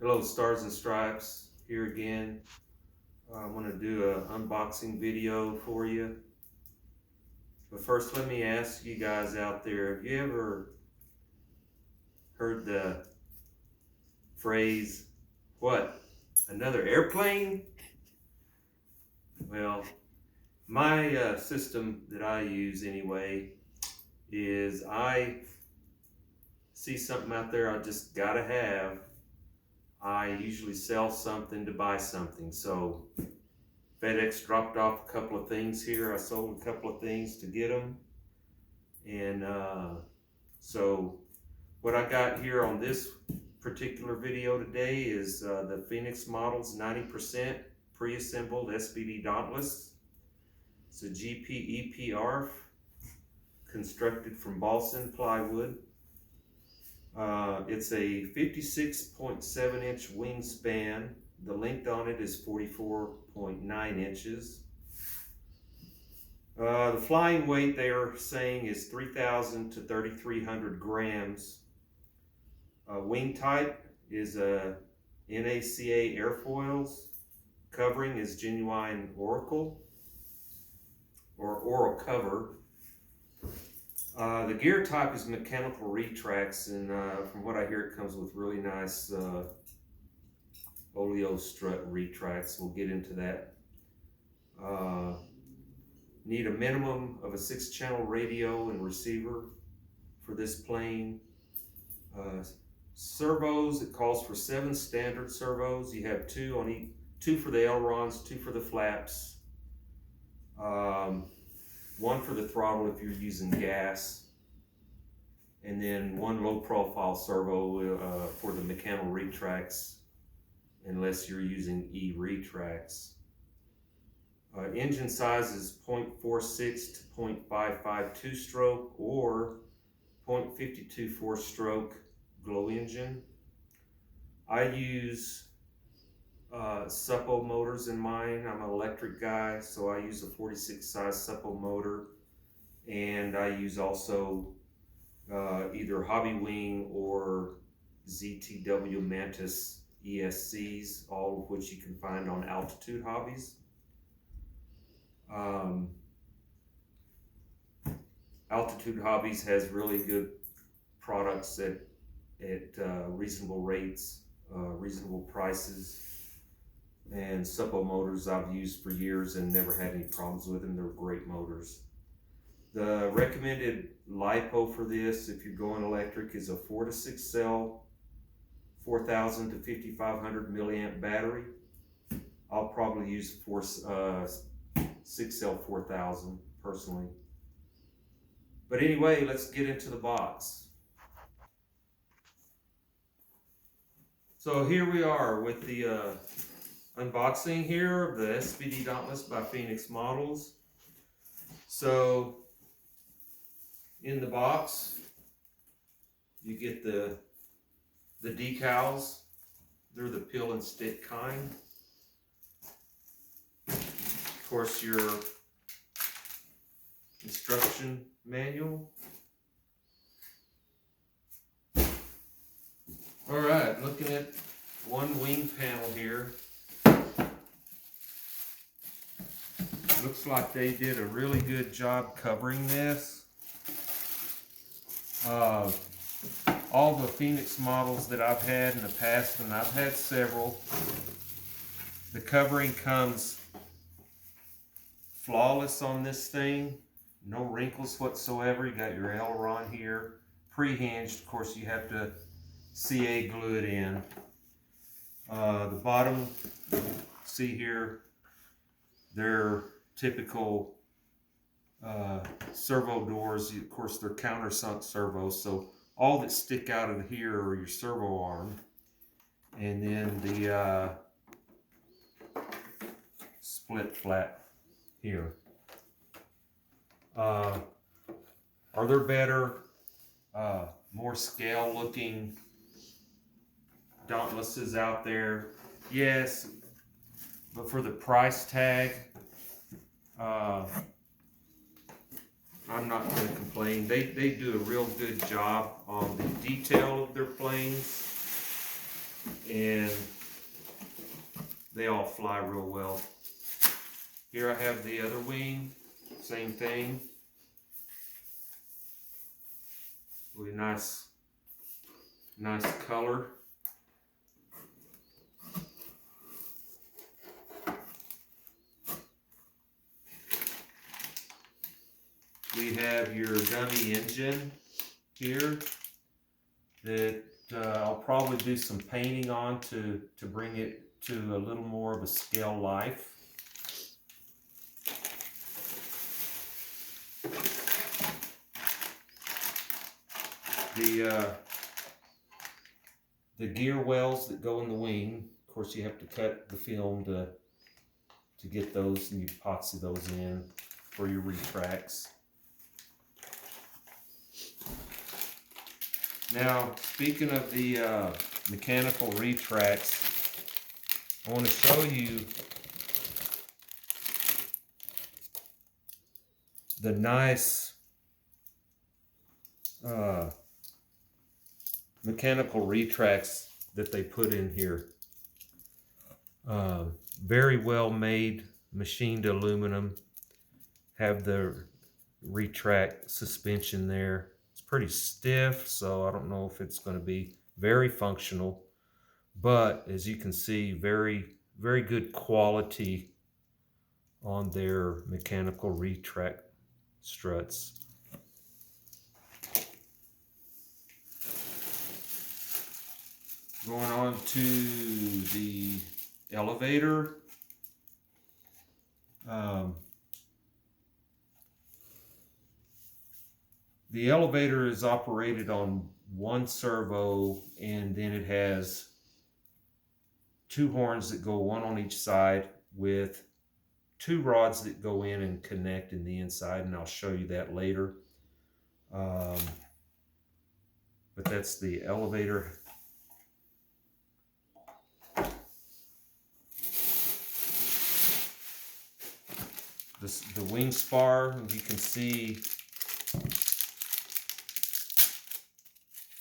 Hello, Stars and Stripes, here again. I want to do an unboxing video for you. But first, let me ask you guys out there, have you ever heard the phrase, what, another airplane? Well, my system that I use anyway is I see something out there I just gotta have. I usually sell something to buy something. So FedEx dropped off a couple of things here. I sold a couple of things to get them. And so what I got here on this particular video today is the Phoenix Models 90% pre-assembled SBD Dauntless. It's a GP EP constructed from balsa plywood. It's a 56.7 inch wingspan. The length on it is 44.9 inches. The flying weight they are saying is 3,000 to 3,300 grams. Wing type is a NACA airfoils. Covering is genuine Oracle or Oral cover. The gear type is mechanical Retracts, and from what I hear, it comes with really nice oleo strut Retracts. We'll get into that. Need a minimum of a 6-channel radio and receiver for this plane. Servos, it calls for 7 standard servos. You have 2 on each, 2 for the ailerons, 2 for the flaps. 1 for the throttle if you're using gas, and then 1 low profile servo for the mechanical Retracts unless you're using E-Retracts. Engine size is 0.46 to 0.55 two-stroke or 0.52 four-stroke glow engine. I use Suppo motors in mine. I'm an electric guy, so I use a 46 size Suppo motor, and I use also either Hobby Wing or ZTW Mantis ESCs, all of which you can find on Altitude Hobbies. Altitude Hobbies has really good products at reasonable rates, reasonable prices. And Suppo motors I've used for years and never had any problems with them. They're great motors. The recommended LiPo for this, if you're going electric, is a 4 to 6 cell, 4,000 to 5,500 milliamp battery. I'll probably use 6 cell 4,000 personally. But anyway, let's get into the box. So here we are with the unboxing here of the SBD Dauntless by Phoenix Models. So in the box you get the decals. They're the peel and stick kind. Of course, your instruction manual. All right, looking at one wing panel here. Looks like they did a really good job covering this. All the Phoenix models that I've had in the past, and I've had several, the covering comes flawless on this thing. No wrinkles whatsoever. You got your aileron here, pre-hinged. Of course, you have to CA glue it in. The bottom, see here, they're typical servo doors. Of course, they're countersunk servos, so all that stick out of here are your servo arm, and then the split flat here. Are there better, more scale looking Dauntlesses out there? Yes, but for the price tag, I'm not going to complain. They do a real good job on the detail of their planes, and they all fly real well. Here I have the other wing, same thing. Really nice color. We have your dummy engine here that I'll probably do some painting on to bring it to a little more of a scale life. The gear wells that go in the wing, of course you have to cut the film to get those, and you epoxy those in for your retracts. Now, speaking of the mechanical retracts, I want to show you the nice mechanical retracts that they put in here. Very well made, machined aluminum. Have the retract suspension there. It's pretty stiff, so I don't know if it's going to be very functional, but as you can see, very good quality on their mechanical retract struts. Going on to the elevator. The elevator is operated on one servo, and then it has two horns that go one on each side with two rods that go in and connect in the inside, and I'll show you that later. But that's the elevator. The wing spar, you can see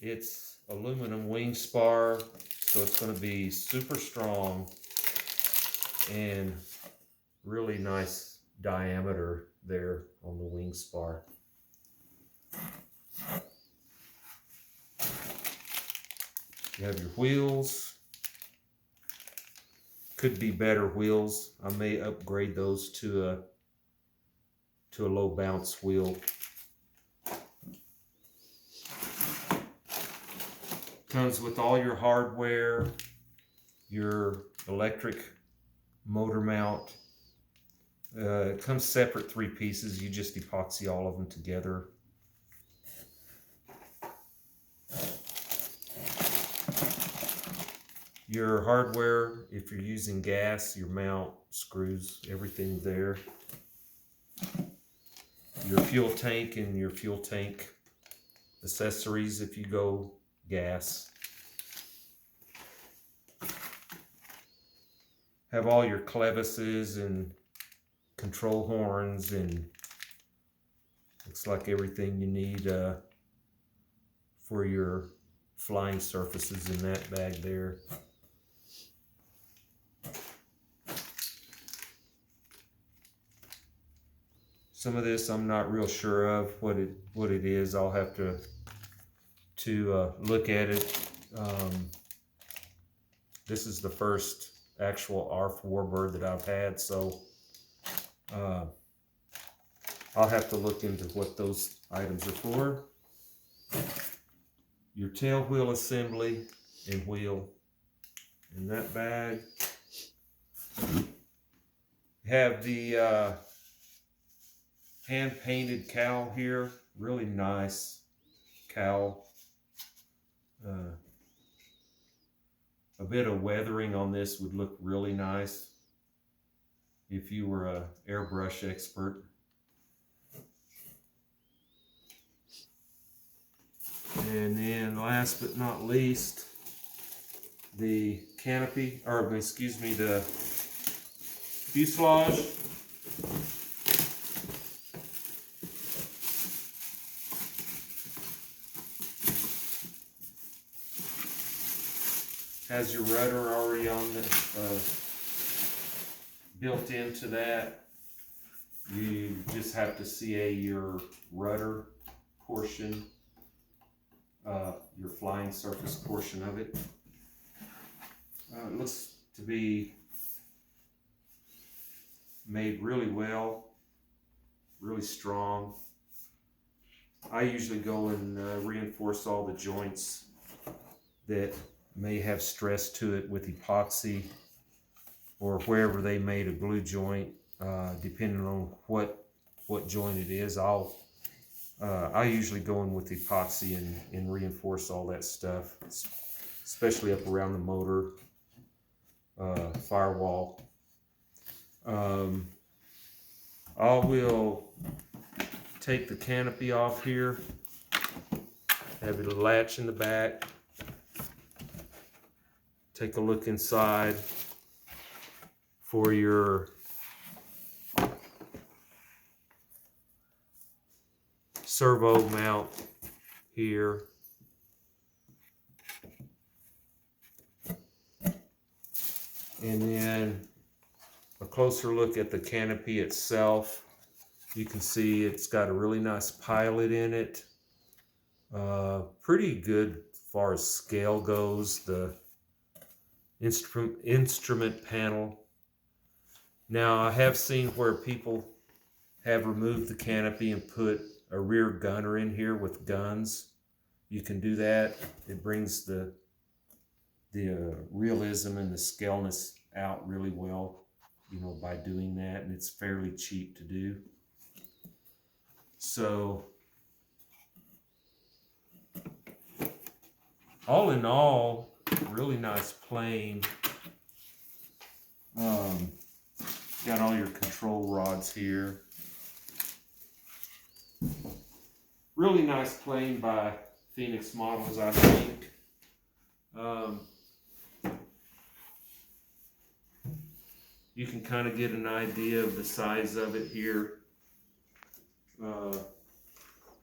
it's aluminum wing spar, so it's going to be super strong and really nice diameter there on the wing spar. You have your wheels. Could be better wheels. I may upgrade those to a low bounce wheel. Comes with all your hardware, your electric motor mount. It comes separate 3 pieces. You just epoxy all of them together. Your hardware, if you're using gas, your mount, screws, everything there. Your fuel tank and your fuel tank accessories if you go gas. Have all your clevises and control horns, and looks like everything you need for your flying surfaces in that bag there. Some of this I'm not real sure of what it is. I'll have to look at it. This is the first actual ARF warbird that I've had, so I'll have to look into what those items are for. Your tail wheel assembly and wheel in that bag. You have the hand-painted cowl here, really nice cowl. A bit of weathering on this would look really nice if you were an airbrush expert. And then last but not least, the canopy, or excuse me, the fuselage. has your rudder already on the built into that. You just have to CA your rudder portion, your flying surface portion of it. It looks to be made really well, really strong. I usually go and reinforce all the joints that may have stress to it with epoxy, or wherever they made a glue joint, depending on what joint it is. I usually go in with epoxy and reinforce all that stuff, especially up around the motor, firewall. I will take the canopy off here, have it latch in the back, take a look inside for your servo mount here. And then a closer look at the canopy itself. You can see it's got a really nice pilot in it. Pretty good as far as scale goes. The instrument panel. Now, I have seen where people have removed the canopy and put a rear gunner in here with guns. You can do that. It brings the realism and the scaleness out really well, you know, by doing that, and it's fairly cheap to do. So, all in all, really nice plane. Got all your control rods here. Really nice plane by Phoenix Models, I think. You can kind of get an idea of the size of it here.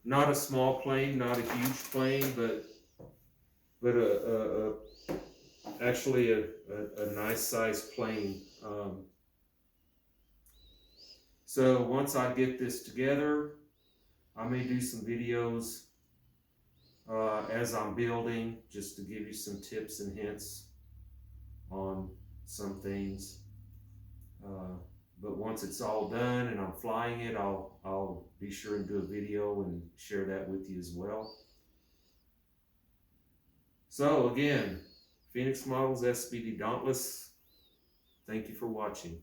Not a small plane, not a huge plane, but actually a nice sized plane. So once I get this together, I may do some videos as I'm building, just to give you some tips and hints on some things. But once it's all done and I'm flying it, I'll be sure and do a video and share that with you as well. So again, Phoenix Models SBD Dauntless, thank you for watching.